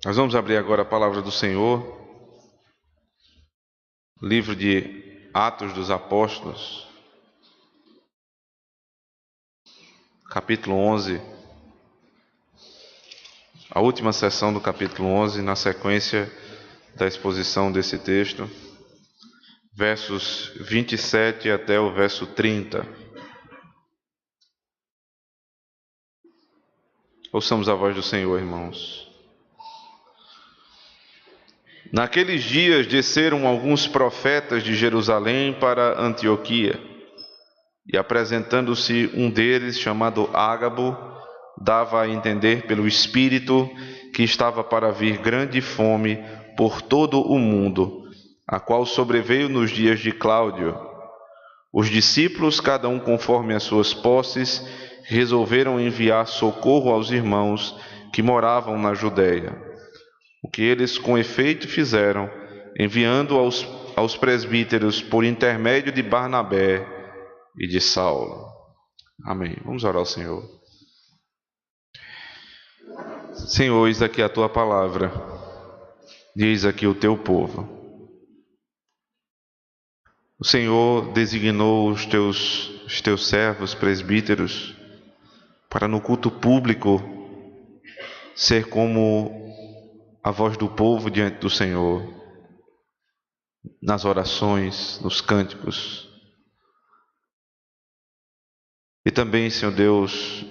Nós vamos abrir agora a palavra do Senhor, livro de Atos dos Apóstolos, capítulo 11, a última sessão do capítulo 11, na sequência da exposição desse texto, versos 27 até o verso 30. Ouçamos a voz do Senhor, irmãos. Naqueles dias desceram alguns profetas de Jerusalém para Antioquia, e apresentando-se um deles, chamado Ágabo, dava a entender pelo Espírito que estava para vir grande fome por todo o mundo, a qual sobreveio nos dias de Cláudio. Os discípulos, cada um conforme as suas posses, resolveram enviar socorro aos irmãos que moravam na Judéia. O que eles com efeito fizeram, enviando aos presbíteros por intermédio de Barnabé e de Saulo. Amém. Vamos orar ao Senhor. Senhor, eis aqui a tua palavra, diz aqui o teu povo. O Senhor designou os teus servos presbíteros para no culto público ser como a voz do povo diante do Senhor, nas orações, nos cânticos. E também, Senhor Deus,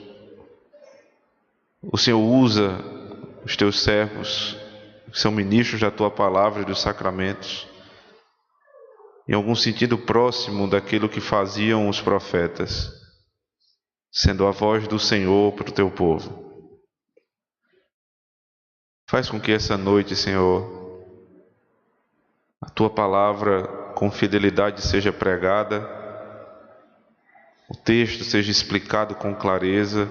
o Senhor usa os teus servos, que são ministros da tua palavra e dos sacramentos, em algum sentido próximo daquilo que faziam os profetas, sendo a voz do Senhor para o teu povo. Faz com que essa noite, Senhor, a tua palavra com fidelidade seja pregada, o texto seja explicado com clareza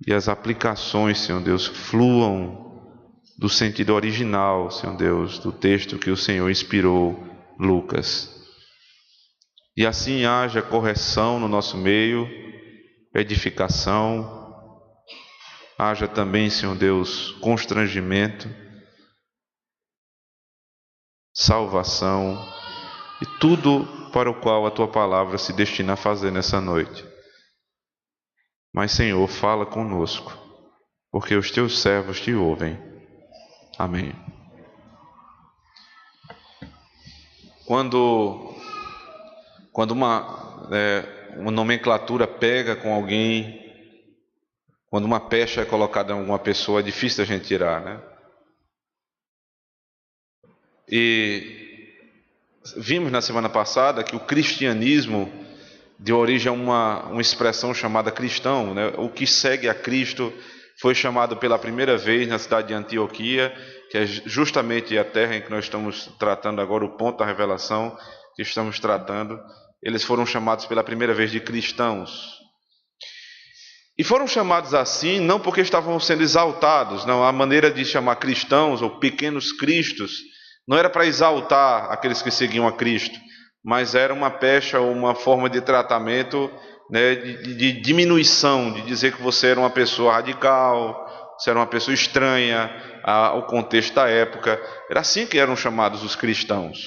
e as aplicações, Senhor Deus, fluam do sentido original, Senhor Deus, do texto que o Senhor inspirou Lucas. E assim haja correção no nosso meio, edificação, haja também, Senhor Deus, constrangimento, salvação e tudo para o qual a tua palavra se destina a fazer nessa noite. Mas, Senhor, fala conosco, porque os teus servos te ouvem. Amém. Quando uma nomenclatura pega com alguém, quando uma pecha é colocada em alguma pessoa, é difícil a gente tirar, né? E vimos na semana passada que o cristianismo deu origem a uma expressão chamada cristão, né? O que segue a Cristo foi chamado pela primeira vez na cidade de Antioquia, que é justamente a terra em que nós estamos tratando agora, o ponto da revelação que estamos tratando. Eles foram chamados pela primeira vez de cristãos. E foram chamados assim não porque estavam sendo exaltados, não. A maneira de chamar cristãos ou pequenos cristos não era para exaltar aqueles que seguiam a Cristo, mas era uma pecha ou uma forma de tratamento, né, de diminuição, de dizer que você era uma pessoa radical, você era uma pessoa estranha ao contexto da época. Era assim que eram chamados os cristãos.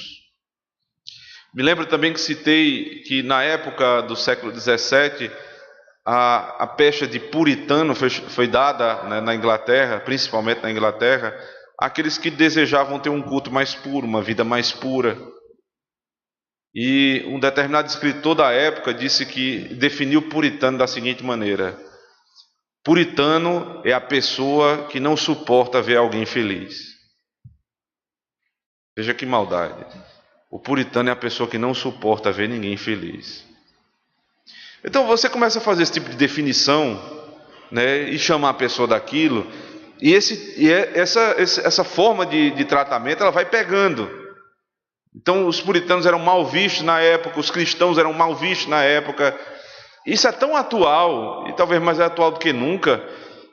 Me lembro também que citei que na época do século XVII, a pecha de puritano foi dada, né, na Inglaterra, principalmente na Inglaterra, àqueles que desejavam ter um culto mais puro, uma vida mais pura. E um determinado escritor da época definiu o puritano da seguinte maneira: puritano é a pessoa que não suporta ver alguém feliz. Veja que maldade. O puritano é a pessoa que não suporta ver ninguém feliz. Então você começa a fazer esse tipo de definição, né, e chamar a pessoa daquilo, e essa forma de tratamento ela vai pegando. Então os puritanos eram mal vistos na época, os cristãos eram mal vistos na época. Isso é tão atual, e talvez mais atual do que nunca,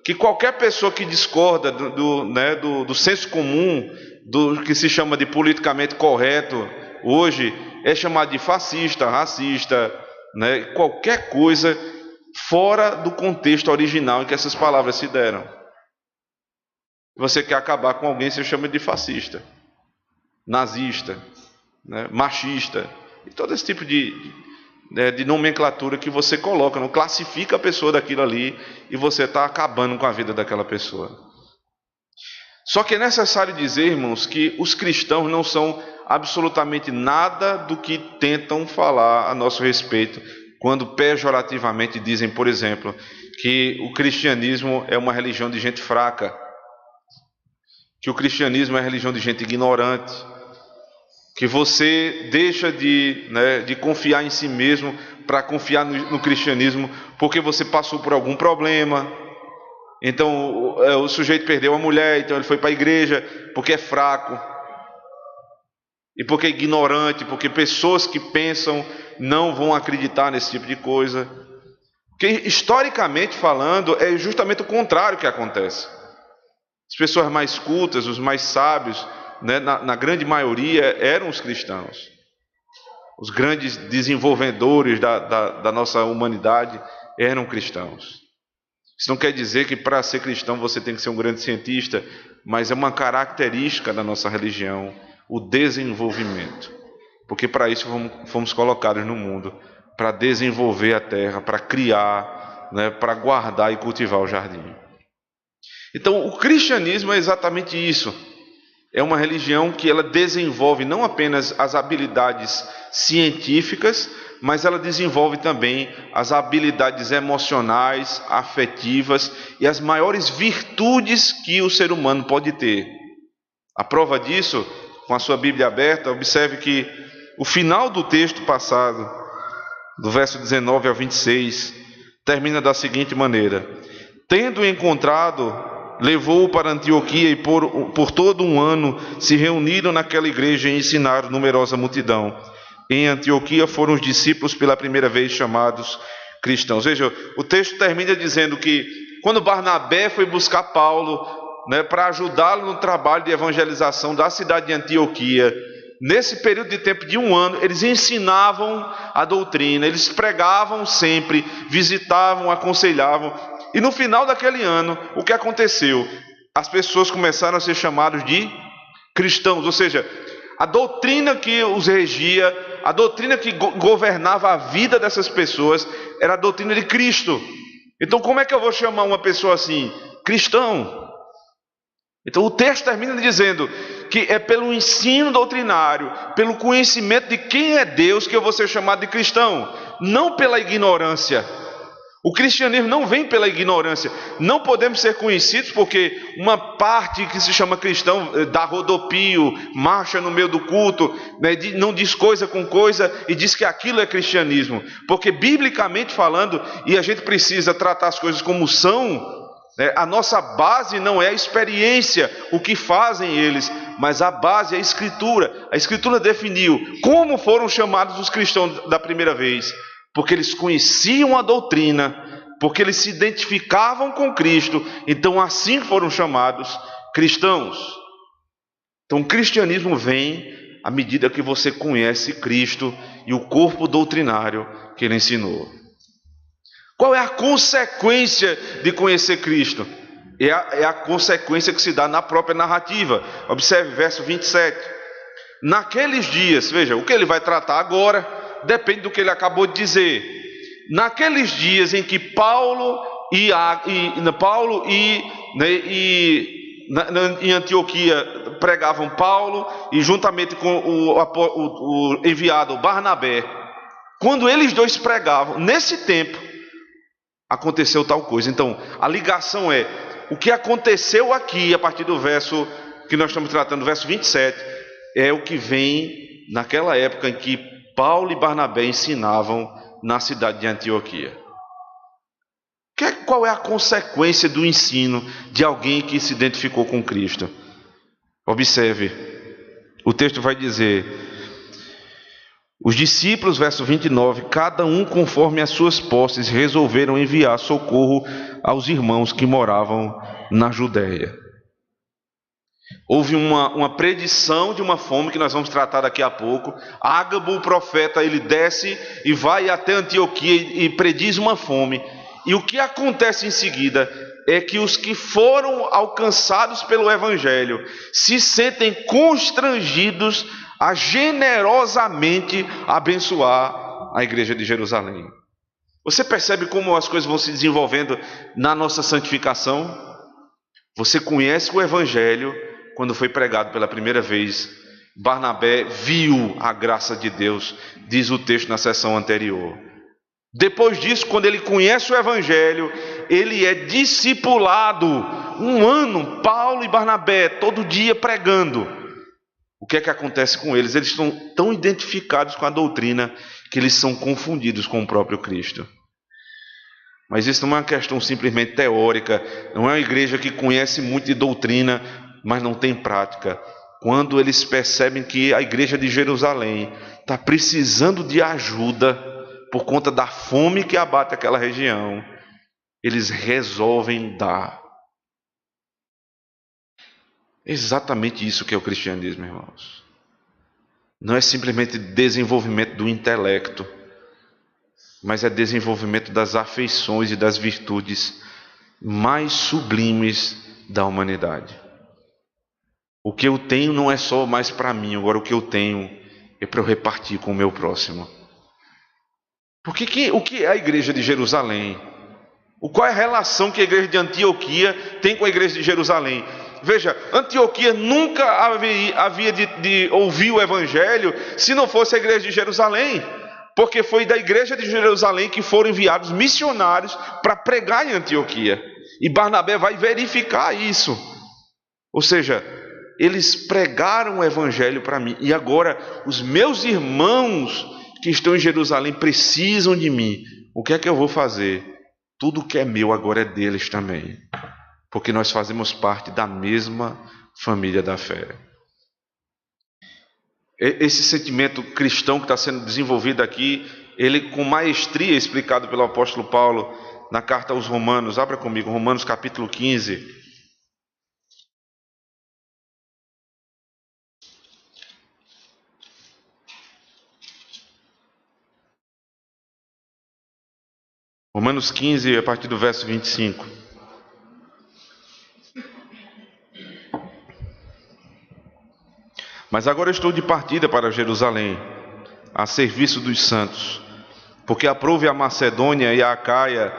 que qualquer pessoa que discorda do senso comum, do que se chama de politicamente correto hoje, é chamado de fascista, racista, né, qualquer coisa fora do contexto original em que essas palavras se deram. Você quer acabar com alguém, você chama de fascista, nazista, né, machista, e todo esse tipo de nomenclatura que você coloca, não classifica a pessoa daquilo ali, e você está acabando com a vida daquela pessoa. Só que é necessário dizer, irmãos, que os cristãos não são absolutamente nada do que tentam falar a nosso respeito, quando pejorativamente dizem, por exemplo, que o cristianismo é uma religião de gente fraca, que o cristianismo é uma religião de gente ignorante, que você deixa de confiar em si mesmo para confiar no cristianismo porque você passou por algum problema. Então o sujeito perdeu a mulher, então ele foi para a igreja porque é fraco, e porque é ignorante, porque pessoas que pensam não vão acreditar nesse tipo de coisa. Porque historicamente falando, é justamente o contrário que acontece. As pessoas mais cultas, os mais sábios, né, na grande maioria, eram os cristãos. Os grandes desenvolvedores da nossa humanidade eram cristãos. Isso não quer dizer que para ser cristão você tem que ser um grande cientista, mas é uma característica da nossa religião, o desenvolvimento. Porque para isso fomos colocados no mundo, para desenvolver a terra, para criar, né, para guardar e cultivar o jardim. Então o cristianismo é exatamente isso. É uma religião que ela desenvolve não apenas as habilidades científicas, mas ela desenvolve também as habilidades emocionais, afetivas e as maiores virtudes que o ser humano pode ter. A prova disso, com a sua Bíblia aberta, observe que o final do texto passado, do verso 19 ao 26, termina da seguinte maneira: tendo encontrado, levou-o para Antioquia e por todo um ano se reuniram naquela igreja e ensinaram numerosa multidão. Em Antioquia foram os discípulos pela primeira vez chamados cristãos. Veja, o texto termina dizendo que quando Barnabé foi buscar Paulo, né, para ajudá-lo no trabalho de evangelização da cidade de Antioquia, nesse período de tempo de um ano, eles ensinavam a doutrina, eles pregavam sempre, visitavam, aconselhavam. E no final daquele ano, o que aconteceu? As pessoas começaram a ser chamadas de cristãos, ou seja, a doutrina que os regia, a doutrina que governava a vida dessas pessoas, era a doutrina de Cristo. Então como é que eu vou chamar uma pessoa assim? Cristão. Então o texto termina dizendo que é pelo ensino doutrinário, pelo conhecimento de quem é Deus, que eu vou ser chamado de cristão, não pela ignorância. O cristianismo não vem pela ignorância. Não podemos ser conhecidos porque uma parte que se chama cristão dá rodopio, marcha no meio do culto, né, não diz coisa com coisa e diz que aquilo é cristianismo. Porque biblicamente falando, e a gente precisa tratar as coisas como são, né, a nossa base não é a experiência, o que fazem eles, mas a base é a Escritura. A Escritura definiu como foram chamados os cristãos da primeira vez. Porque eles conheciam a doutrina, porque eles se identificavam com Cristo, então assim foram chamados cristãos. Então o cristianismo vem à medida que você conhece Cristo e o corpo doutrinário que ele ensinou. Qual é a consequência de conhecer Cristo? É a consequência que se dá na própria narrativa. Observe verso 27. Naqueles dias, veja, o que ele vai tratar agora depende do que ele acabou de dizer. Naqueles dias em que Paulo em Antioquia pregavam Paulo e juntamente com o enviado Barnabé, quando eles dois pregavam, nesse tempo aconteceu tal coisa. Então a ligação é o que aconteceu aqui a partir do verso que nós estamos tratando, verso 27, é o que vem naquela época em que Paulo e Barnabé ensinavam na cidade de Antioquia. Qual é a consequência do ensino de alguém que se identificou com Cristo? Observe, o texto vai dizer: os discípulos, verso 29, cada um conforme as suas posses, resolveram enviar socorro aos irmãos que moravam na Judéia. Houve uma predição de uma fome que nós vamos tratar daqui a pouco. Ágabo, o profeta, ele desce e vai até Antioquia e prediz uma fome. E o que acontece em seguida é que os que foram alcançados pelo Evangelho se sentem constrangidos a generosamente abençoar a igreja de Jerusalém. Você percebe como as coisas vão se desenvolvendo na nossa santificação? Você conhece o Evangelho quando foi pregado pela primeira vez. Barnabé viu a graça de Deus, diz o texto na sessão anterior. Depois disso, quando ele conhece o Evangelho, ele é discipulado. 1 ano, Paulo e Barnabé, todo dia pregando. O que é que acontece com eles? Eles estão tão identificados com a doutrina que eles são confundidos com o próprio Cristo. Mas isso não é uma questão simplesmente teórica, não é uma igreja que conhece muito de doutrina, mas não tem prática. Quando eles percebem que a igreja de Jerusalém está precisando de ajuda por conta da fome que abate aquela região, eles resolvem dar. Exatamente isso que é o cristianismo, irmãos. Não é simplesmente desenvolvimento do intelecto, mas é desenvolvimento das afeições e das virtudes mais sublimes da humanidade. O que eu tenho não é só mais para mim, agora o que eu tenho é para eu repartir com o meu próximo. Porque o que é a igreja de Jerusalém? Qual é a relação que a igreja de Antioquia tem com a igreja de Jerusalém? Veja, Antioquia nunca havia de ouvir o Evangelho se não fosse a igreja de Jerusalém. Porque foi da igreja de Jerusalém que foram enviados missionários para pregar em Antioquia. E Barnabé vai verificar isso. Ou seja, eles pregaram o Evangelho para mim. E agora os meus irmãos que estão em Jerusalém precisam de mim. O que é que eu vou fazer? Tudo que é meu agora é deles também. Porque nós fazemos parte da mesma família da fé. Esse sentimento cristão que está sendo desenvolvido aqui, ele com maestria explicado pelo apóstolo Paulo na carta aos Romanos. Abra comigo, Romanos capítulo 15. Romanos 15, a partir do verso 25. Mas agora estou de partida para Jerusalém, a serviço dos santos, porque aprouve a Macedônia e a Acaia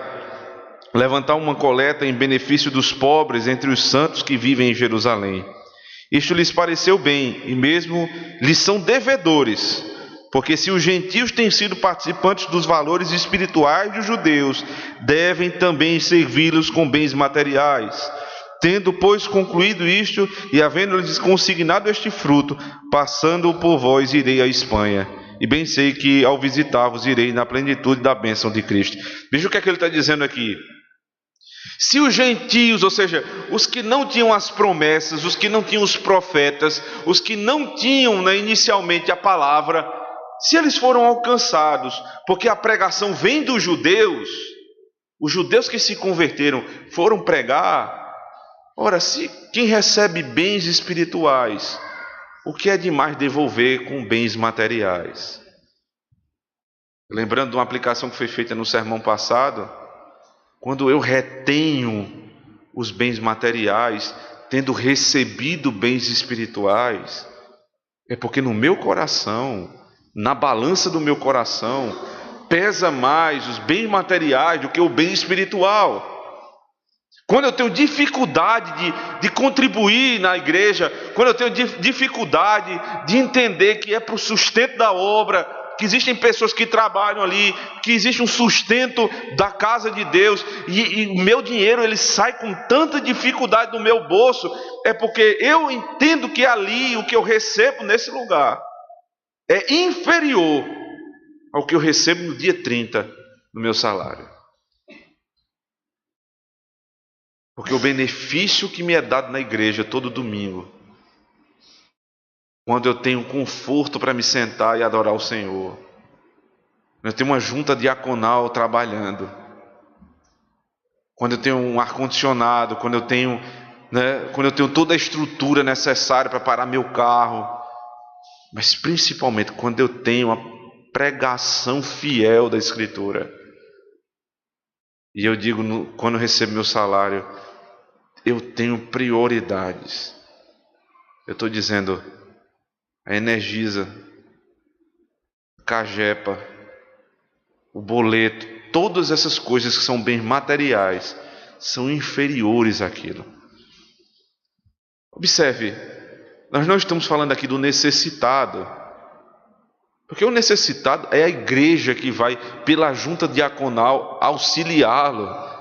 levantar uma coleta em benefício dos pobres entre os santos que vivem em Jerusalém. Isto lhes pareceu bem, e mesmo lhes são devedores, porque se os gentios têm sido participantes dos valores espirituais dos judeus, devem também servi-los com bens materiais. Tendo, pois, concluído isto, e havendo-lhes consignado este fruto, passando por vós irei à Espanha. E bem sei que ao visitar-vos irei na plenitude da bênção de Cristo. Veja o que é que ele está dizendo aqui. Se os gentios, ou seja, os que não tinham as promessas, os que não tinham os profetas, os que não tinham inicialmente a palavra, se eles foram alcançados, porque a pregação vem dos judeus, os judeus que se converteram foram pregar. Ora, se quem recebe bens espirituais, o que é demais devolver com bens materiais? Lembrando de uma aplicação que foi feita no sermão passado, quando eu retenho os bens materiais, tendo recebido bens espirituais, é porque no meu coração, na balança do meu coração, pesa mais os bens materiais do que o bem espiritual. Quando eu tenho dificuldade de contribuir na igreja, quando eu tenho dificuldade de entender que é para o sustento da obra, que existem pessoas que trabalham ali, que existe um sustento da casa de Deus, e o meu dinheiro ele sai com tanta dificuldade do meu bolso, é porque eu entendo que ali o que eu recebo nesse lugar é inferior ao que eu recebo no dia 30 no meu salário. Porque o benefício que me é dado na igreja todo domingo, quando eu tenho conforto para me sentar e adorar o Senhor, eu tenho uma junta diaconal trabalhando, quando eu tenho um ar-condicionado, quando eu tenho toda a estrutura necessária para parar meu carro, mas principalmente quando eu tenho a pregação fiel da Escritura, E eu digo, quando eu recebo meu salário, eu tenho prioridades. Eu estou dizendo, a Energisa, Cagepa, o boleto, todas essas coisas que são bens materiais, são inferiores àquilo. Observe, nós não estamos falando aqui do necessitado, porque o necessitado é a igreja que vai, pela junta diaconal, auxiliá-lo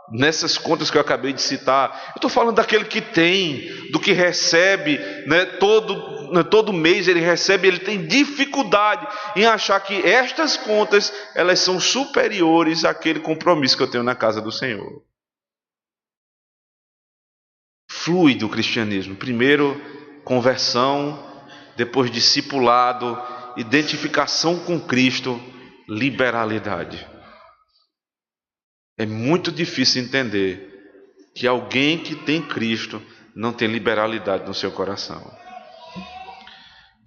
nessas contas que eu acabei de citar. Eu estou falando daquele que tem, do que recebe, né, todo mês ele recebe, ele tem dificuldade em achar que estas contas elas são superiores àquele compromisso que eu tenho na casa do Senhor. Flui do cristianismo. Primeiro, conversão, depois discipulado, identificação com Cristo, liberalidade. É muito difícil entender que alguém que tem Cristo não tem liberalidade no seu coração.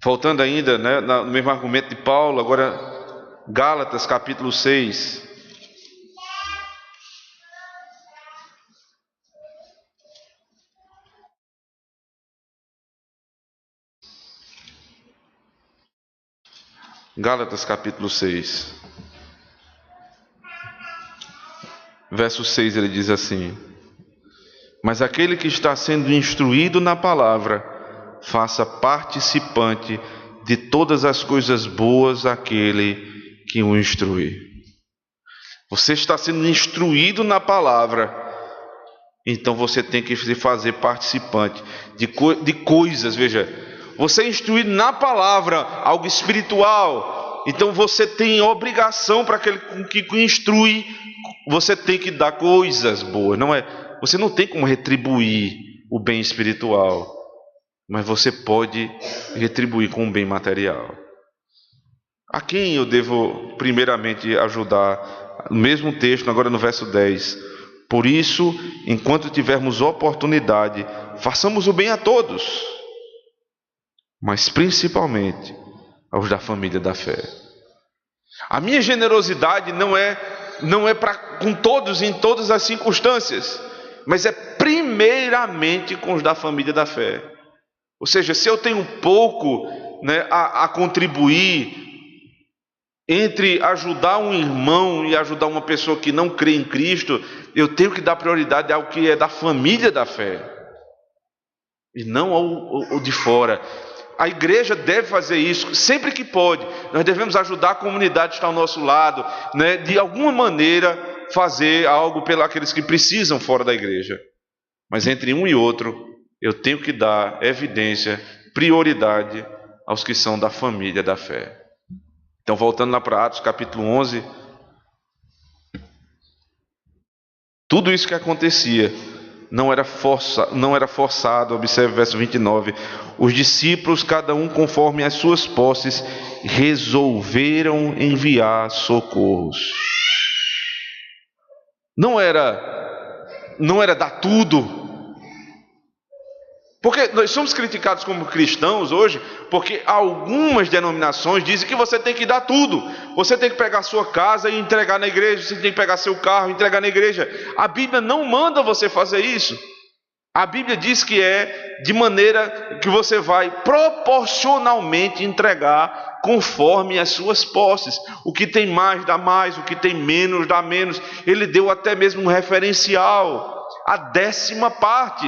Voltando ainda, né, no mesmo argumento de Paulo, agora Gálatas capítulo 6. Gálatas capítulo 6. Verso 6 ele diz assim: mas aquele que está sendo instruído na palavra, faça participante de todas as coisas boas aquele que o instrui. Você está sendo instruído na palavra, então você tem que se fazer participante de coisas. Veja, você é instruído na palavra, algo espiritual, então você tem obrigação para aquele que instrui. Você tem que dar coisas boas, não é? Você não tem como retribuir o bem espiritual, mas você pode retribuir com o bem material. A quem eu devo primeiramente ajudar? No mesmo texto, agora no verso 10. Por isso, enquanto tivermos oportunidade, façamos o bem a todos, mas principalmente aos da família da fé. A minha generosidade não é para com todos em todas as circunstâncias, mas é primeiramente com os da família da fé. Ou seja, se eu tenho pouco, né, a contribuir entre ajudar um irmão e ajudar uma pessoa que não crê em Cristo, eu tenho que dar prioridade ao que é da família da fé, e não ao de fora. A igreja deve fazer isso sempre que pode. Nós devemos ajudar a comunidade que está ao nosso lado, né, de alguma maneira fazer algo pelos aqueles que precisam fora da igreja. Mas entre um e outro, eu tenho que dar evidência, prioridade aos que são da família da fé. Então, voltando lá para Atos capítulo 11, tudo isso que acontecia não era forçado. Observe o verso 29. Os discípulos, cada um conforme as suas posses, resolveram enviar socorros. Não era dar tudo. Porque nós somos criticados como cristãos hoje, porque algumas denominações dizem que você tem que dar tudo. Você tem que pegar sua casa e entregar na igreja, você tem que pegar seu carro e entregar na igreja. A Bíblia não manda você fazer isso. A Bíblia diz que é de maneira que você vai proporcionalmente entregar conforme as suas posses. O que tem mais dá mais, o que tem menos dá menos. Ele deu até mesmo um referencial, a 10ª parte.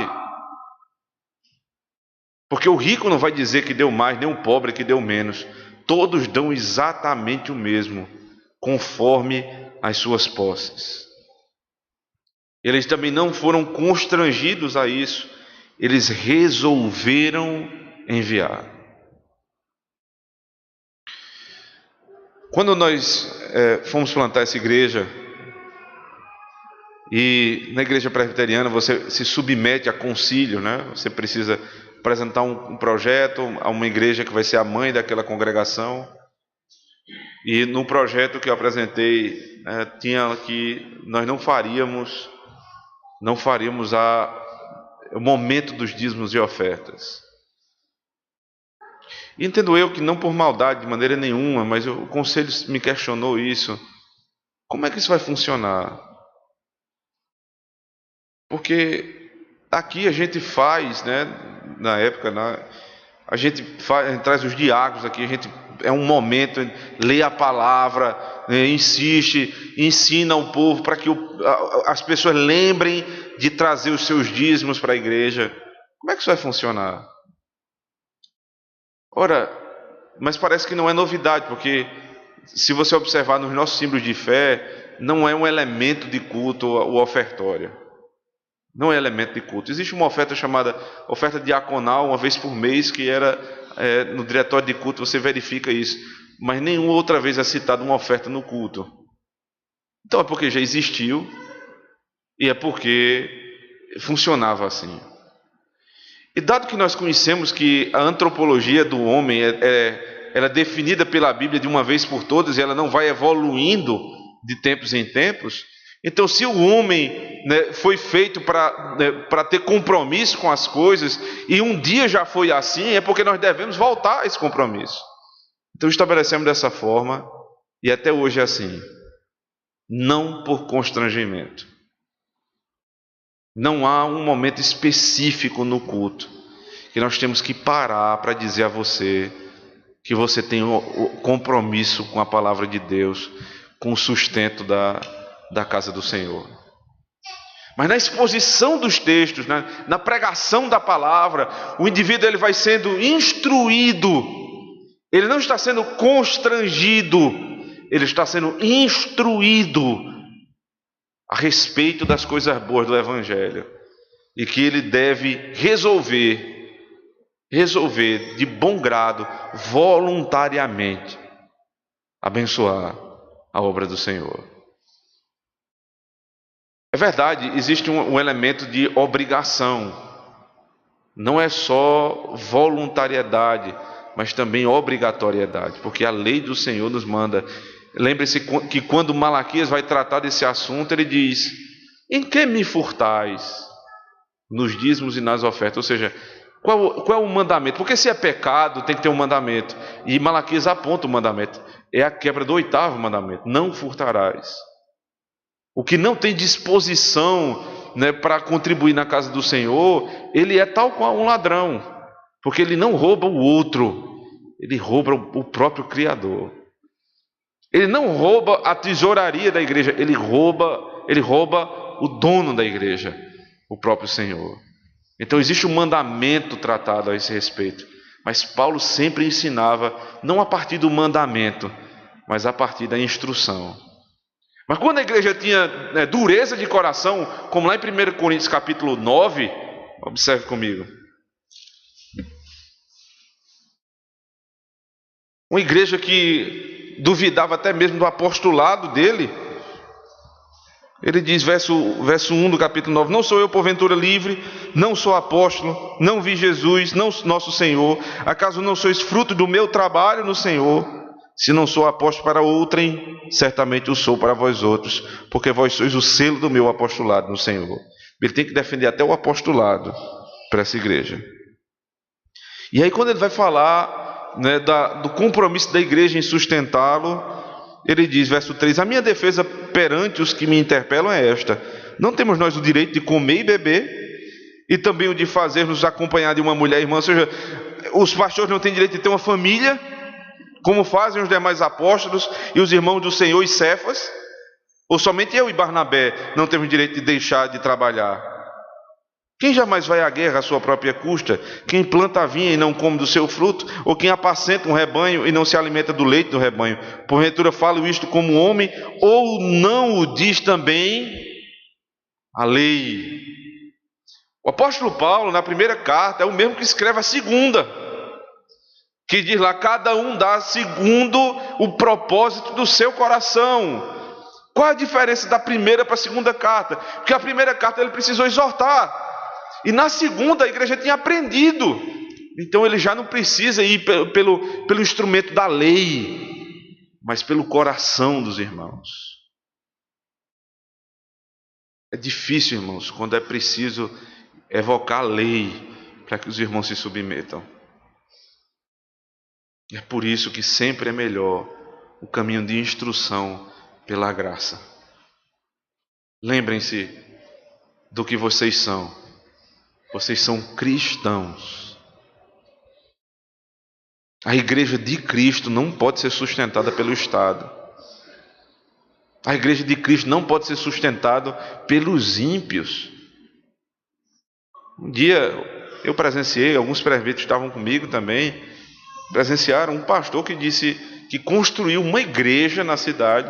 Porque o rico não vai dizer que deu mais, nem o pobre que deu menos. Todos dão exatamente o mesmo, conforme as suas posses. Eles também não foram constrangidos a isso. Eles resolveram enviar. Quando nós fomos plantar essa igreja, e na igreja presbiteriana você se submete a concílio, né? Você precisa apresentar um projeto a uma igreja que vai ser a mãe daquela congregação. E no projeto que eu apresentei, tinha que nós não faríamos o momento dos dízimos e ofertas. E entendo eu que não por maldade de maneira nenhuma, mas o conselho me questionou isso. Como é que isso vai funcionar? Porque aqui a gente faz, né, na época, a gente traz os diáconos aqui, a gente é um momento, lê a palavra, né, insiste, ensina o povo para que as pessoas lembrem de trazer os seus dízimos para a igreja. Como é que isso vai funcionar? Ora, mas parece que não é novidade, porque se você observar nos nossos símbolos de fé, não é um elemento de culto o ofertório. Não é elemento de culto. Existe uma oferta chamada oferta diaconal, uma vez por mês, que era no diretório de culto, você verifica isso. Mas nenhuma outra vez é citada uma oferta no culto. Então é porque já existiu e é porque funcionava assim. E dado que nós conhecemos que a antropologia do homem ela é definida pela Bíblia de uma vez por todas e ela não vai evoluindo de tempos em tempos, então se o homem, né, foi feito para ter compromisso com as coisas e um dia já foi assim, é porque nós devemos voltar a esse compromisso. Então estabelecemos dessa forma e até hoje é assim. Não por constrangimento. Não há um momento específico no culto que nós temos que parar para dizer a você que você tem o compromisso com a palavra de Deus, com o sustento da casa do Senhor. Mas na exposição dos textos, na pregação da palavra, o indivíduo ele vai sendo instruído. Ele não está sendo constrangido, ele está sendo instruído a respeito das coisas boas do Evangelho, e que ele deve resolver de bom grado, voluntariamente, abençoar a obra do Senhor. É verdade, existe um elemento de obrigação, não é só voluntariedade, mas também obrigatoriedade, porque a lei do Senhor nos manda. Lembre-se que quando Malaquias vai tratar desse assunto, ele diz: em que me furtais? Nos dízimos e nas ofertas. Ou seja, qual é o mandamento? Porque se é pecado, tem que ter um mandamento. E Malaquias aponta o mandamento. É a quebra do 8º mandamento: não furtarás. O que não tem disposição, né, para contribuir na casa do Senhor, ele é tal qual um ladrão. Porque ele não rouba o outro, ele rouba o próprio Criador. Ele não rouba a tesouraria da igreja, ele rouba o dono da igreja, o próprio Senhor. Então existe um mandamento tratado a esse respeito, mas Paulo sempre ensinava, não a partir do mandamento, mas a partir da instrução. Mas quando a igreja tinha dureza de coração, como lá em 1 Coríntios capítulo 9, observe comigo. Uma igreja que duvidava até mesmo do apostolado dele. Ele diz, verso 1 do capítulo 9: não sou eu porventura livre, não sou apóstolo, não vi Jesus, não nosso Senhor. Acaso não sois fruto do meu trabalho no Senhor? Se não sou apóstolo para outrem, certamente o sou para vós outros, porque vós sois o selo do meu apostolado no Senhor. Ele tem que defender até o apostolado para essa igreja. E aí quando ele vai falar, né, do compromisso da igreja em sustentá-lo, ele diz, verso 3: a minha defesa perante os que me interpelam é esta: não temos nós o direito de comer e beber, e também o de fazer-nos acompanhar de uma mulher irmã? Ou seja, os pastores não têm direito de ter uma família, como fazem os demais apóstolos e os irmãos do Senhor e Cefas? Ou somente eu e Barnabé não temos direito de deixar de trabalhar? Quem jamais vai à guerra à sua própria custa? Quem planta a vinha e não come do seu fruto? Ou quem apacenta um rebanho e não se alimenta do leite do rebanho? Porventura falo isto como homem, ou não o diz também a lei? O apóstolo Paulo, na primeira carta, é o mesmo que escreve a segunda, que diz lá: cada um dá segundo o propósito do seu coração. Qual a diferença da primeira para a segunda carta? Porque a primeira carta ele precisou exortar, e na segunda a igreja tinha aprendido. Então ele já não precisa ir pelo instrumento da lei, mas pelo coração dos irmãos. É difícil, irmãos, quando é preciso evocar a lei para que os irmãos se submetam. É por isso que sempre é melhor o caminho de instrução pela graça. Lembrem-se, do que vocês são. Vocês são cristãos. A igreja de Cristo não pode ser sustentada pelo Estado. A igreja de Cristo não pode ser sustentada pelos ímpios. Um dia eu presenciei, alguns presbíteros estavam comigo também, presenciaram um pastor que disse que construiu uma igreja na cidade,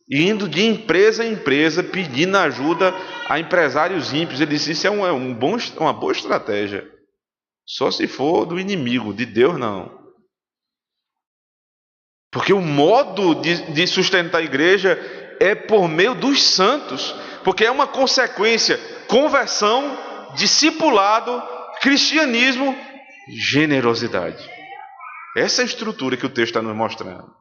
indo de empresa em empresa, pedindo ajuda a empresários ímpios. Ele disse: isso é uma boa estratégia, só se for do inimigo, de Deus não. Porque o modo de sustentar a igreja é por meio dos santos, porque é uma consequência: conversão, discipulado, cristianismo, generosidade. Essa é a estrutura que o texto está nos mostrando.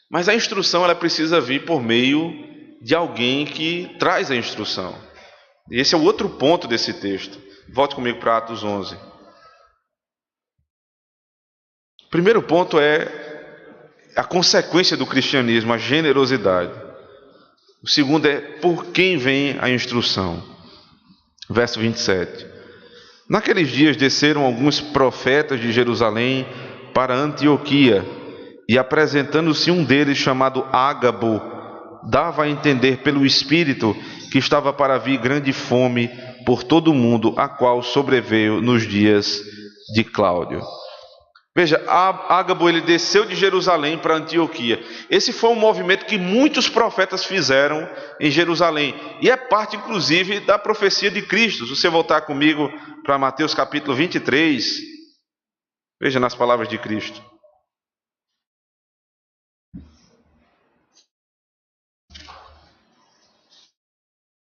Mas a instrução ela precisa vir por meio de alguém que traz a instrução. E esse é o outro ponto desse texto. Volte comigo para Atos 11. O primeiro ponto é a consequência do cristianismo, a generosidade. O segundo é por quem vem a instrução. Verso 27. Naqueles dias desceram alguns profetas de Jerusalém para Antioquia, e apresentando-se um deles, chamado Ágabo, dava a entender pelo Espírito que estava para vir grande fome por todo o mundo, a qual sobreveio nos dias de Cláudio. Veja, Ágabo ele desceu de Jerusalém para Antioquia. Esse foi um movimento que muitos profetas fizeram em Jerusalém, e é parte inclusive da profecia de Cristo. Se você voltar comigo para Mateus capítulo 23, veja nas palavras de Cristo.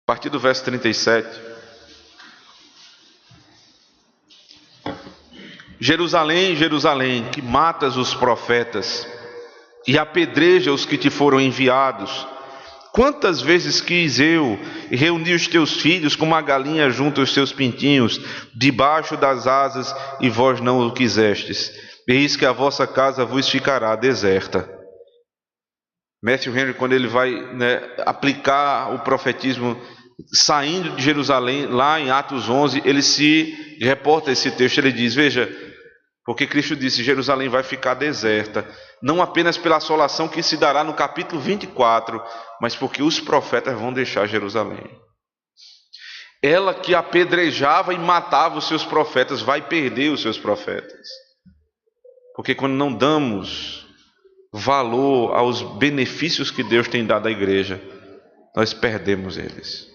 A partir do verso 37. Jerusalém, Jerusalém, que matas os profetas e apedreja os que te foram enviados. Quantas vezes quis eu reunir os teus filhos como a galinha junto aos seus pintinhos, debaixo das asas, e vós não o quisestes. Eis que a vossa casa vos ficará deserta. Matthew Henry, quando ele vai aplicar o profetismo saindo de Jerusalém, lá em Atos 11, ele se reporta a esse texto. Ele diz: veja, porque Cristo disse: Jerusalém vai ficar deserta, não apenas pela assolação que se dará no capítulo 24, mas porque os profetas vão deixar Jerusalém. Ela que apedrejava e matava os seus profetas vai perder os seus profetas, porque quando não damos valor aos benefícios que Deus tem dado à igreja, nós perdemos eles.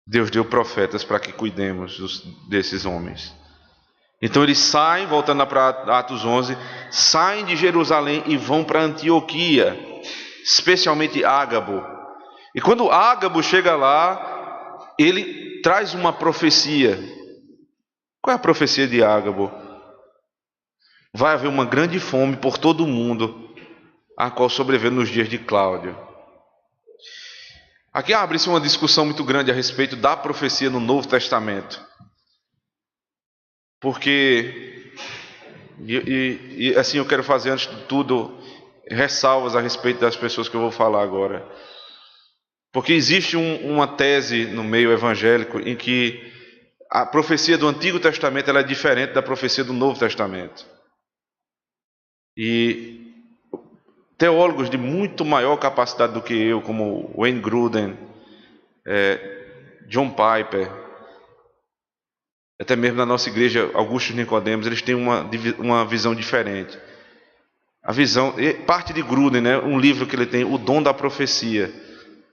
Deus deu profetas para que cuidemos desses homens. Então eles saem, voltando para Atos 11, saem de Jerusalém e vão para Antioquia, especialmente Ágabo. E quando Ágabo chega lá, ele traz uma profecia. Qual é a profecia de Ágabo? Vai haver uma grande fome por todo o mundo, a qual sobreveio nos dias de Cláudio. Aqui abre-se uma discussão muito grande a respeito da profecia no Novo Testamento. Porque, assim eu quero fazer antes de tudo ressalvas a respeito das pessoas que eu vou falar agora. Porque existe uma tese no meio evangélico em que a profecia do Antigo Testamento ela é diferente da profecia do Novo Testamento. E teólogos de muito maior capacidade do que eu, como Wayne Grudem, John Piper, até mesmo na nossa igreja, Augusto Nicodemos, eles têm uma visão diferente. A visão, parte de Grudem, um livro que ele tem, O Dom da Profecia.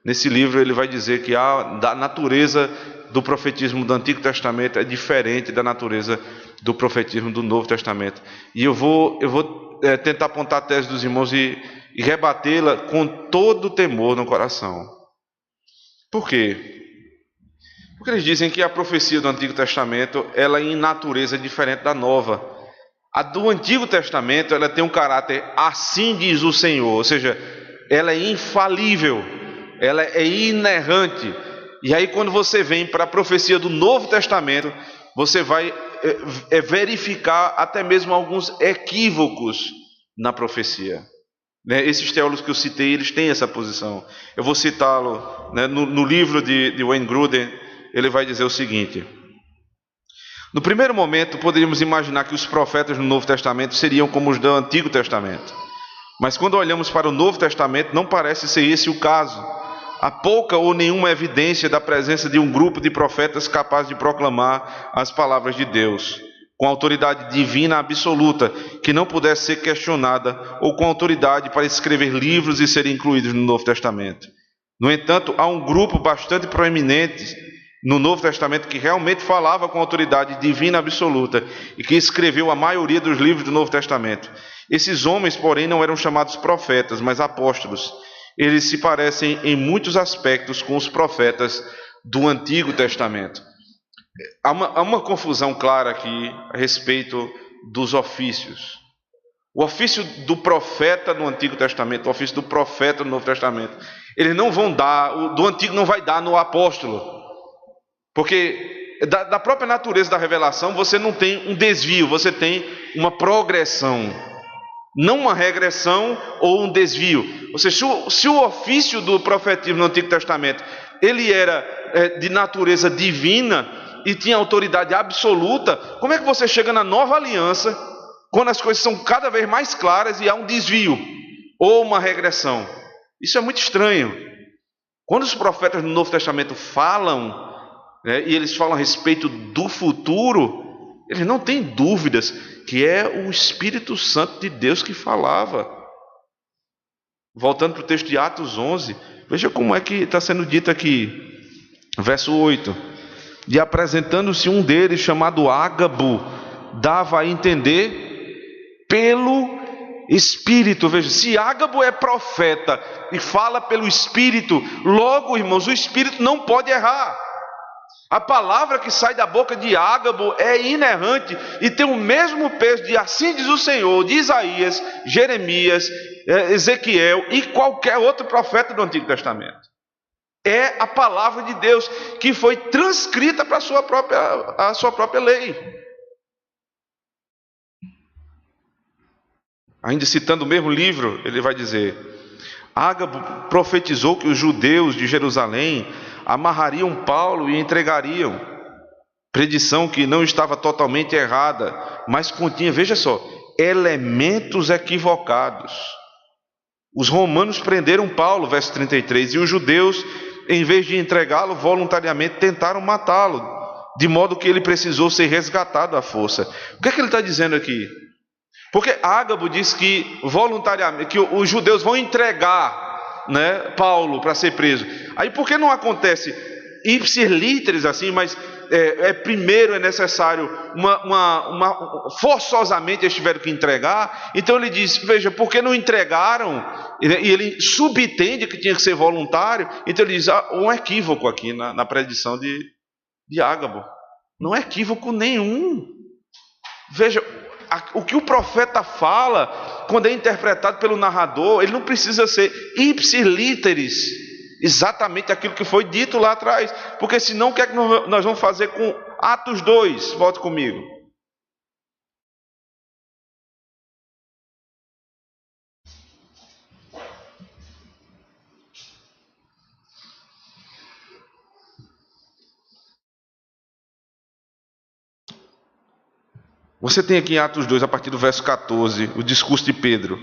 Nesse livro ele vai dizer que da natureza do profetismo do Antigo Testamento é diferente da natureza do profetismo do Novo Testamento. E eu vou tentar apontar a tese dos irmãos e rebatê-la com todo o temor no coração. Por quê? Porque eles dizem que a profecia do Antigo Testamento ela em natureza é diferente da nova. A do Antigo Testamento ela tem um caráter assim diz o Senhor, ou seja, ela é infalível, ela é inerrante. E aí quando você vem para a profecia do Novo Testamento, você vai verificar até mesmo alguns equívocos na profecia. Né? Esses teólogos que eu citei, eles têm essa posição. Eu vou citá-lo, né? No livro de Wayne Grudem, ele vai dizer o seguinte: no primeiro momento, poderíamos imaginar que os profetas no Novo Testamento seriam como os do Antigo Testamento. Mas quando olhamos para o Novo Testamento, não parece ser esse o caso. Há pouca ou nenhuma evidência da presença de um grupo de profetas capazes de proclamar as palavras de Deus, com autoridade divina absoluta, que não pudesse ser questionada, ou com autoridade para escrever livros e serem incluídos no Novo Testamento. No entanto, há um grupo bastante proeminente no Novo Testamento que realmente falava com autoridade divina absoluta e que escreveu a maioria dos livros do Novo Testamento. Esses homens, porém, não eram chamados profetas, mas apóstolos. Eles se parecem em muitos aspectos com os profetas do Antigo Testamento. Há uma confusão clara aqui a respeito dos ofícios. O ofício do profeta no Antigo Testamento, o ofício do profeta no Novo Testamento, eles não vão dar, o do Antigo não vai dar no apóstolo. Porque da própria natureza da revelação, você não tem um desvio, você tem uma progressão. Não uma regressão ou um desvio. Ou seja, se o ofício do profetismo no Antigo Testamento ele era de natureza divina e tinha autoridade absoluta, como é que você chega na nova aliança, quando as coisas são cada vez mais claras e há um desvio ou uma regressão? Isso é muito estranho. Quando os profetas no Novo Testamento falam, né, e eles falam a respeito do futuro, eles não têm dúvidas que é o Espírito Santo de Deus que falava. Voltando para o texto de Atos 11, veja como é que está sendo dito aqui, verso 8: e apresentando-se um deles, chamado Ágabo, dava a entender pelo Espírito. Veja, se Ágabo é profeta e fala pelo Espírito, logo, irmãos, o Espírito não pode errar. A palavra que sai da boca de Ágabo é inerrante e tem o mesmo peso de assim diz o Senhor, de Isaías, Jeremias, Ezequiel e qualquer outro profeta do Antigo Testamento. É a palavra de Deus que foi transcrita para a sua própria lei. Ainda citando o mesmo livro, ele vai dizer: Ágabo profetizou que os judeus de Jerusalém amarrariam Paulo e entregariam. Predição que não estava totalmente errada, mas continha, veja só, elementos equivocados. Os romanos prenderam Paulo, verso 33, e os judeus, em vez de entregá-lo voluntariamente, tentaram matá-lo, de modo que ele precisou ser resgatado à força. O que é que ele está dizendo aqui? Porque Ágabo diz que voluntariamente, que os judeus vão entregar, né, Paulo para ser preso. Aí por que não acontece ipsis literis assim, mas primeiro é necessário forçosamente eles tiveram que entregar? Então ele diz, veja, porque não entregaram, e ele subentende que tinha que ser voluntário. Então ele diz, um equívoco aqui na predição de Ágabo. Não é equívoco nenhum. Veja, o que o profeta fala, quando é interpretado pelo narrador, ele não precisa ser ipsis literis, exatamente aquilo que foi dito lá atrás, porque senão o que é que nós vamos fazer com Atos 2? Volte comigo. Você tem aqui em Atos 2, a partir do verso 14, o discurso de Pedro.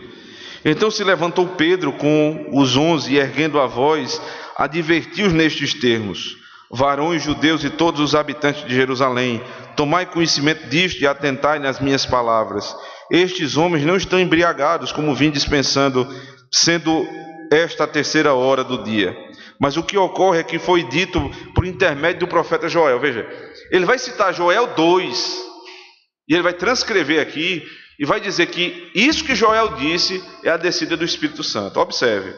Então se levantou Pedro com os 11 e, erguendo a voz, advertiu-os nestes termos: varões judeus e todos os habitantes de Jerusalém, tomai conhecimento disto e atentai nas minhas palavras. Estes homens não estão embriagados, como vim dispensando, sendo esta a terceira hora do dia. Mas o que ocorre é que foi dito por intermédio do profeta Joel. Veja, ele vai citar Joel 2, e ele vai transcrever aqui e vai dizer que isso que Joel disse é a descida do Espírito Santo. Observe.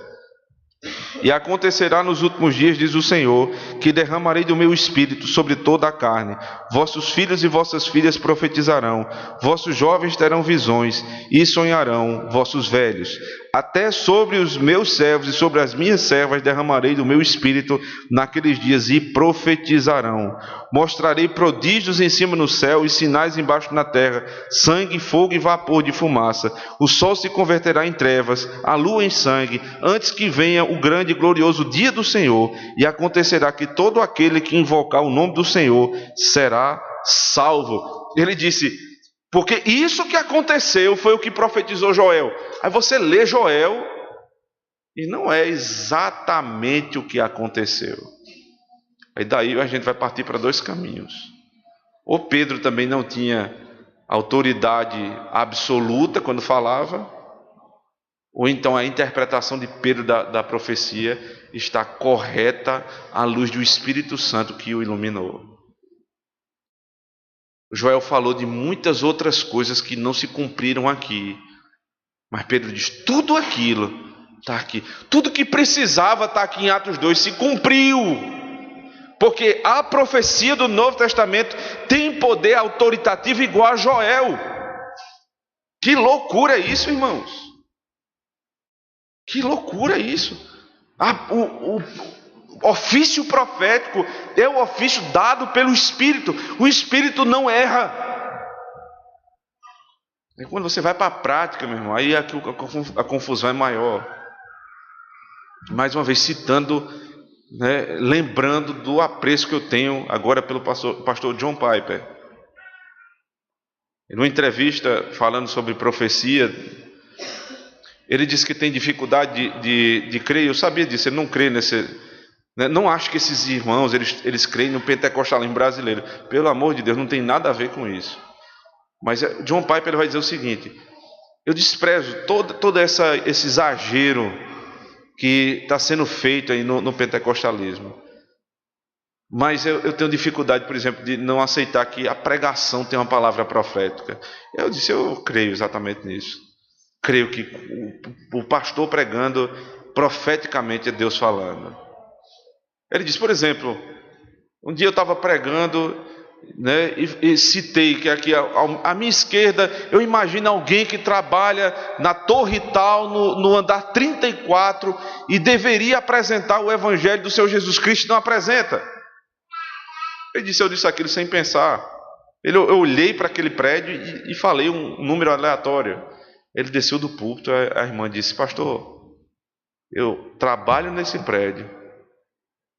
E acontecerá nos últimos dias, diz o Senhor, que derramarei do meu espírito sobre toda a carne. Vossos filhos e vossas filhas profetizarão, vossos jovens terão visões e sonharão, vossos velhos. Até sobre os meus servos e sobre as minhas servas derramarei do meu espírito naqueles dias e profetizarão. Mostrarei prodígios em cima no céu e sinais embaixo na terra, sangue, fogo e vapor de fumaça. O sol se converterá em trevas, a lua em sangue, antes que venha o grande e glorioso dia do Senhor, e acontecerá que todo aquele que invocar o nome do Senhor será salvo. Ele disse, porque isso que aconteceu foi o que profetizou Joel. Aí você lê Joel e não é exatamente o que aconteceu. Aí daí a gente vai partir para dois caminhos. Ou Pedro também não tinha autoridade absoluta quando falava, ou então a interpretação de Pedro da profecia está correta à luz do Espírito Santo que o iluminou. Joel falou de muitas outras coisas que não se cumpriram aqui, mas Pedro diz, tudo aquilo está aqui, tudo que precisava está aqui em Atos 2, se cumpriu, porque a profecia do Novo Testamento tem poder autoritativo igual a Joel. Que loucura isso, irmãos! Que loucura isso! O ofício profético é o ofício dado pelo Espírito. O Espírito não erra. E quando você vai para a prática, meu irmão, aí a confusão é maior. Mais uma vez citando, né, lembrando do apreço que eu tenho agora pelo pastor John Piper. Em uma entrevista falando sobre profecia, ele disse que tem dificuldade de crer. Eu sabia disso, ele não crê nesse... Não acho que esses irmãos, eles creem no pentecostalismo brasileiro. Pelo amor de Deus, não tem nada a ver com isso. Mas John Piper ele vai dizer o seguinte, eu desprezo todo esse exagero que está sendo feito aí no pentecostalismo. Mas eu tenho dificuldade, por exemplo, de não aceitar que a pregação tem uma palavra profética. Eu disse, eu creio exatamente nisso. Creio que o pastor pregando profeticamente é Deus falando. Ele diz, por exemplo, um dia eu estava pregando, né, e citei que aqui à minha esquerda eu imagino alguém que trabalha na torre tal, no andar 34, e deveria apresentar o evangelho do Senhor Jesus Cristo e não apresenta. Ele disse, eu disse aquilo sem pensar. Eu olhei para aquele prédio e falei um número aleatório. Ele desceu do púlpito, a irmã disse, pastor, eu trabalho nesse prédio.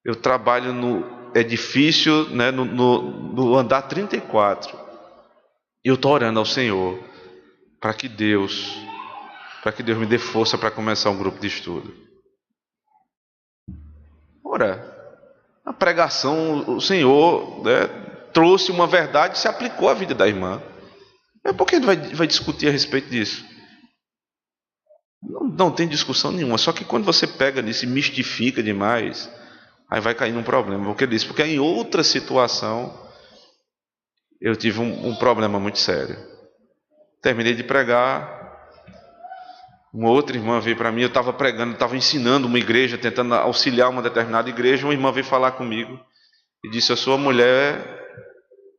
Eu trabalho no edifício, né, no andar 34. E eu estou orando ao Senhor para que Deus me dê força para começar um grupo de estudo. Ora, a pregação, o Senhor, né, trouxe uma verdade e se aplicou à vida da irmã. Por que vai discutir a respeito disso? Não tem discussão nenhuma. Só que quando você pega nisso e mistifica demais, aí vai cair num problema. Porque em outra situação eu tive um problema muito sério. Terminei de pregar, uma outra irmã veio para mim, eu estava pregando, estava ensinando uma igreja, tentando auxiliar uma determinada igreja, uma irmã veio falar comigo e disse, a sua mulher,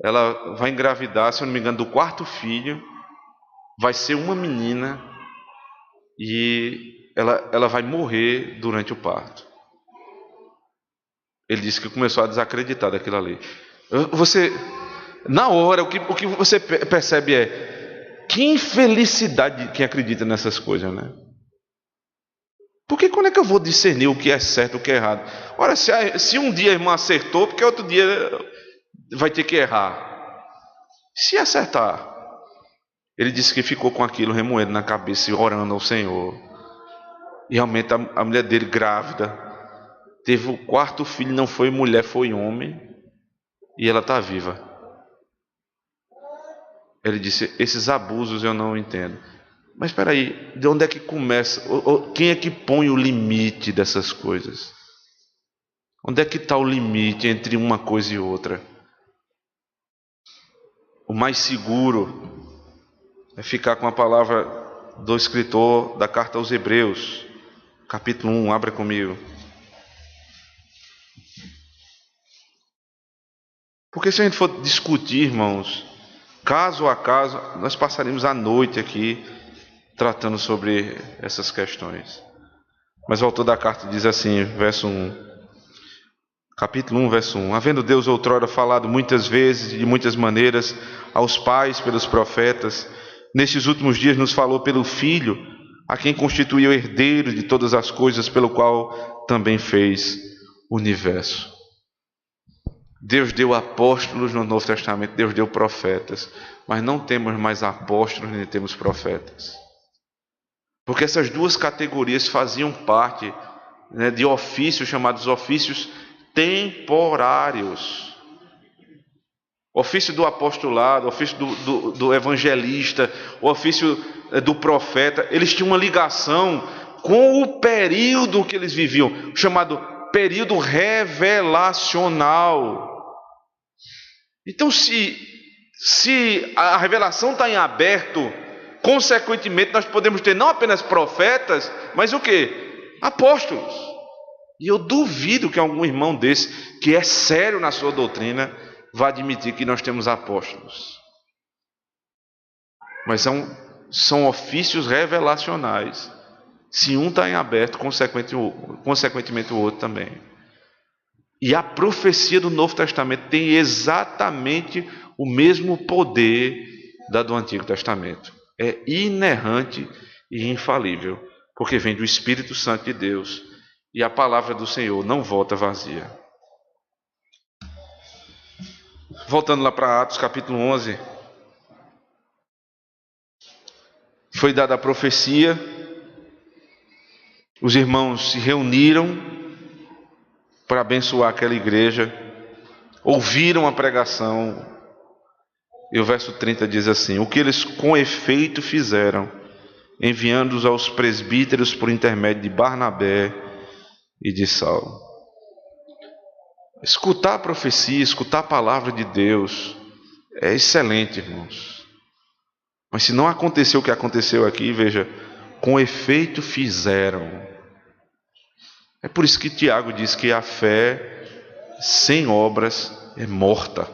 ela vai engravidar, se eu não me engano, do 4º filho, vai ser uma menina e ela vai morrer durante o parto. Ele disse que começou a desacreditar daquilo ali. Na hora, o que você percebe é que infelicidade de quem acredita nessas coisas, né? Porque quando é que eu vou discernir o que é certo e o que é errado? Ora, se um dia a irmã acertou, porque outro dia vai ter que errar. Se acertar, ele disse que ficou com aquilo remoendo na cabeça e orando ao Senhor. E realmente a mulher dele grávida teve o 4º filho, não foi mulher, foi homem, e ela está viva. Ele disse, esses abusos eu não entendo. Mas espera aí, de onde é que começa? Quem é que põe o limite dessas coisas? Onde é que está o limite entre uma coisa e outra? O mais seguro é ficar com a palavra do escritor da carta aos Hebreus, capítulo 1, abra comigo. Porque se a gente for discutir, irmãos, caso a caso, nós passaríamos a noite aqui tratando sobre essas questões. Mas o autor da carta diz assim, verso 1, capítulo 1, verso 1: Havendo Deus outrora falado muitas vezes e de muitas maneiras aos pais pelos profetas, nestes últimos dias nos falou pelo Filho, a quem constituiu herdeiro de todas as coisas, pelo qual também fez o universo. Deus deu apóstolos no Novo Testamento, Deus deu profetas, mas não temos mais apóstolos nem temos profetas. Porque essas duas categorias faziam parte, de ofícios chamados ofícios temporários. O ofício do apostolado, o ofício do evangelista, o ofício do profeta, eles tinham uma ligação com o período que eles viviam, chamado período revelacional. Então, se a revelação está em aberto, consequentemente nós podemos ter não apenas profetas, mas o quê? Apóstolos. E eu duvido que algum irmão desse, que é sério na sua doutrina, vá admitir que nós temos apóstolos. Mas são ofícios revelacionais. Se um está em aberto, consequentemente o outro também. E a profecia do Novo Testamento tem exatamente o mesmo poder da do Antigo Testamento. É inerrante e infalível, porque vem do Espírito Santo de Deus, e a palavra do Senhor não volta vazia. Voltando lá para Atos capítulo 11, foi dada a profecia, os irmãos se reuniram para abençoar aquela igreja, ouviram a pregação, e o verso 30 diz assim: o que eles com efeito fizeram, enviando-os aos presbíteros por intermédio de Barnabé e de Saulo. Escutar a profecia, escutar a palavra de Deus é excelente, irmãos. Mas se não aconteceu o que aconteceu aqui, veja, com efeito fizeram. É por isso que Tiago diz que a fé sem obras é morta.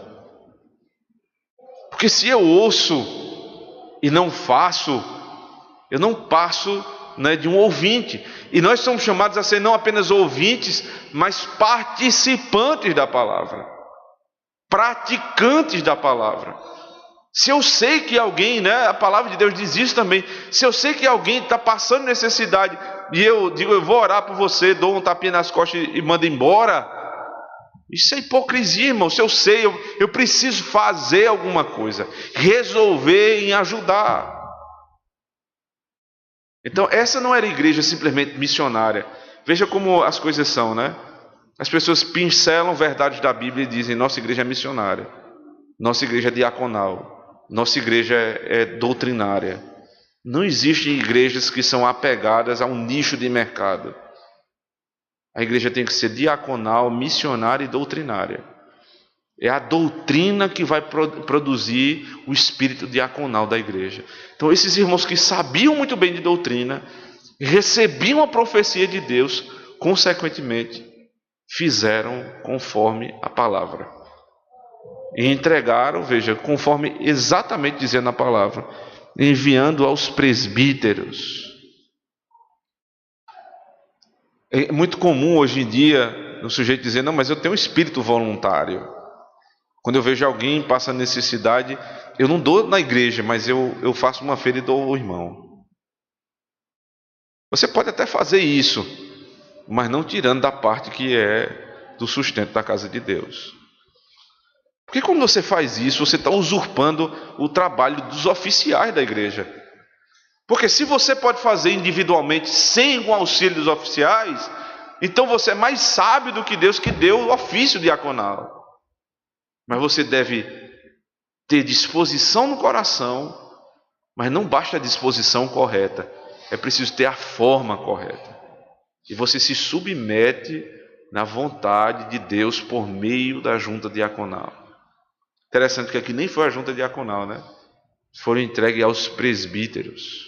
Porque se eu ouço e não faço, eu não passo de um ouvinte. E nós somos chamados a ser não apenas ouvintes, mas participantes da palavra, praticantes da palavra. Se eu sei que alguém, a palavra de Deus diz isso também, se eu sei que alguém está passando necessidade, e eu digo, eu vou orar por você, dou um tapinha nas costas e mando embora, isso é hipocrisia, irmão. Se eu sei, eu preciso fazer alguma coisa, resolver em ajudar. Então essa não era igreja simplesmente missionária. Veja como as coisas são, As pessoas pincelam verdades da Bíblia e dizem: nossa igreja é missionária, nossa igreja é diaconal, nossa igreja é doutrinária. Não existem igrejas que são apegadas a um nicho de mercado. A igreja tem que ser diaconal, missionária e doutrinária. É a doutrina que vai produzir o espírito diaconal da igreja. Então esses irmãos que sabiam muito bem de doutrina, recebiam a profecia de Deus, consequentemente fizeram conforme a palavra. E entregaram, veja, conforme exatamente dizendo a palavra, enviando aos presbíteros. É muito comum hoje em dia o sujeito dizer: não, mas eu tenho um espírito voluntário. Quando eu vejo alguém passando necessidade, eu não dou na igreja, mas eu faço uma feira e dou ao irmão. Você pode até fazer isso, mas não tirando da parte que é do sustento da casa de Deus. Porque quando você faz isso, você está usurpando o trabalho dos oficiais da igreja. Porque se você pode fazer individualmente sem o auxílio dos oficiais, então você é mais sábio do que Deus, que deu o ofício diaconal. Mas você deve ter disposição no coração, mas não basta a disposição correta, é preciso ter a forma correta. E você se submete na vontade de Deus por meio da junta diaconal. Interessante que aqui nem foi a junta diaconal, Foram entregues aos presbíteros.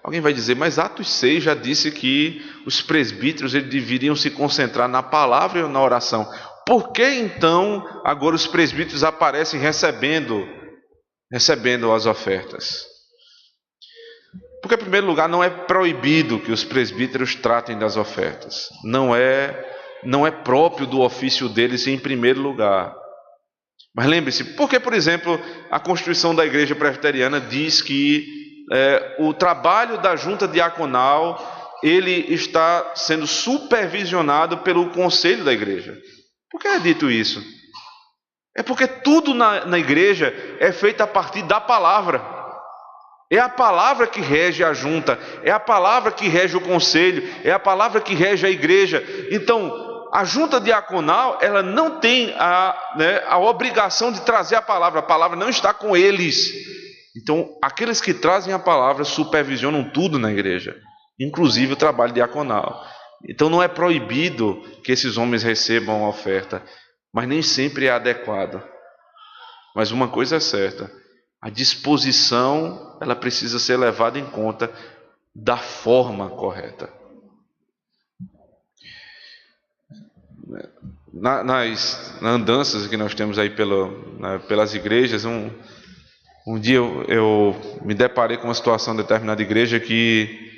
Alguém vai dizer: mas Atos 6 já disse que os presbíteros eles deveriam se concentrar na palavra e na oração. por que então agora os presbíteros aparecem recebendo as ofertas? Porque, em primeiro lugar, não é proibido que os presbíteros tratem das ofertas. Não é próprio do ofício deles em primeiro lugar. Mas lembre-se, porque, por exemplo, a Constituição da Igreja Presbiteriana diz que o trabalho da junta diaconal, ele está sendo supervisionado pelo conselho da igreja. Por que é dito isso? É porque tudo na igreja é feito a partir da palavra. É a palavra que rege a junta, é a palavra que rege o conselho, é a palavra que rege a igreja. Então, a junta diaconal, ela não tem a obrigação de trazer a palavra não está com eles. Então, aqueles que trazem a palavra supervisionam tudo na igreja, inclusive o trabalho diaconal. Então, não é proibido que esses homens recebam a oferta, mas nem sempre é adequado. Mas uma coisa é certa, a disposição, ela precisa ser levada em conta da forma correta. Nas andanças que nós temos aí pelas igrejas, um dia eu me deparei com uma situação em determinada igreja que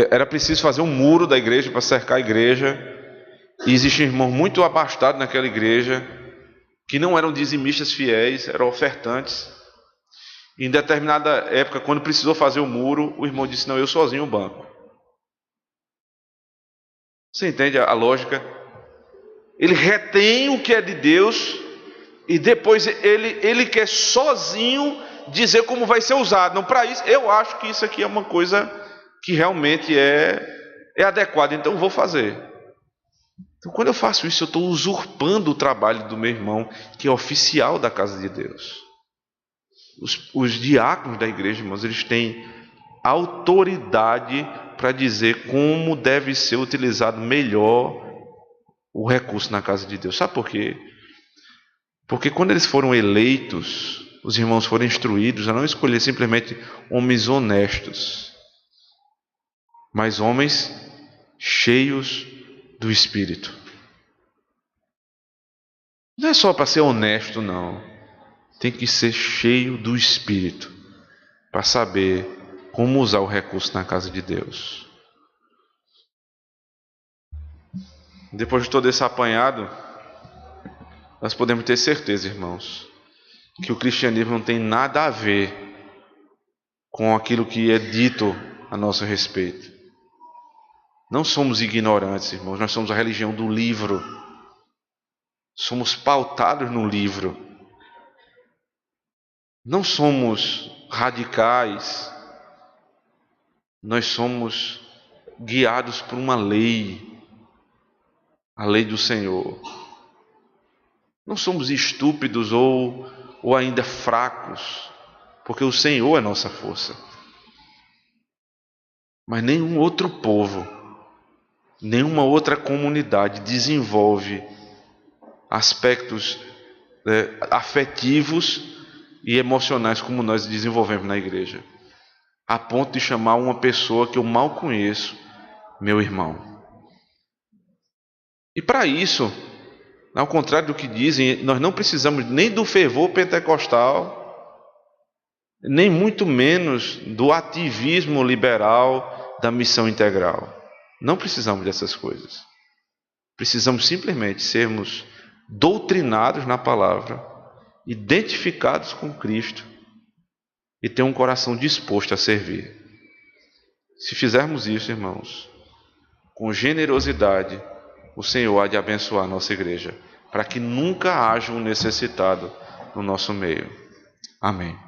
era preciso fazer um muro da igreja para cercar a igreja, e existiam irmãos muito abastados naquela igreja, que não eram dizimistas fiéis, eram ofertantes. E em determinada época, quando precisou fazer o muro, o irmão disse: não, eu sozinho o banco. Você entende a lógica? Ele retém o que é de Deus e depois ele quer sozinho dizer como vai ser usado. Não, para isso, eu acho que isso aqui é uma coisa que realmente é adequada, então eu vou fazer. Então, quando eu faço isso, eu estou usurpando o trabalho do meu irmão, que é oficial da casa de Deus. Os diáconos da igreja, irmãos, eles têm autoridade para dizer como deve ser utilizado melhor o recurso na casa de Deus. Sabe por quê? Porque quando eles foram eleitos, os irmãos foram instruídos a não escolher simplesmente homens honestos, mas homens cheios do Espírito. Não é só para ser honesto, não. Tem que ser cheio do Espírito para saber como usar o recurso na casa de Deus. Depois de todo esse apanhado, nós podemos ter certeza, irmãos, que o cristianismo não tem nada a ver com aquilo que é dito a nosso respeito. Não somos ignorantes, irmãos, nós somos a religião do livro. Somos pautados no livro. Não somos radicais. Nós somos guiados por uma lei, a lei do Senhor. Não somos estúpidos ou ainda fracos, porque o Senhor é nossa força. Mas nenhum outro povo, nenhuma outra comunidade desenvolve aspectos afetivos e emocionais como nós desenvolvemos na igreja, a ponto de chamar uma pessoa que eu mal conheço, meu irmão. E para isso, ao contrário do que dizem, nós não precisamos nem do fervor pentecostal, nem muito menos do ativismo liberal da missão integral. Não precisamos dessas coisas. Precisamos simplesmente sermos doutrinados na palavra, identificados com Cristo e ter um coração disposto a servir. Se fizermos isso, irmãos, com generosidade, o Senhor há de abençoar a nossa igreja, para que nunca haja um necessitado no nosso meio. Amém.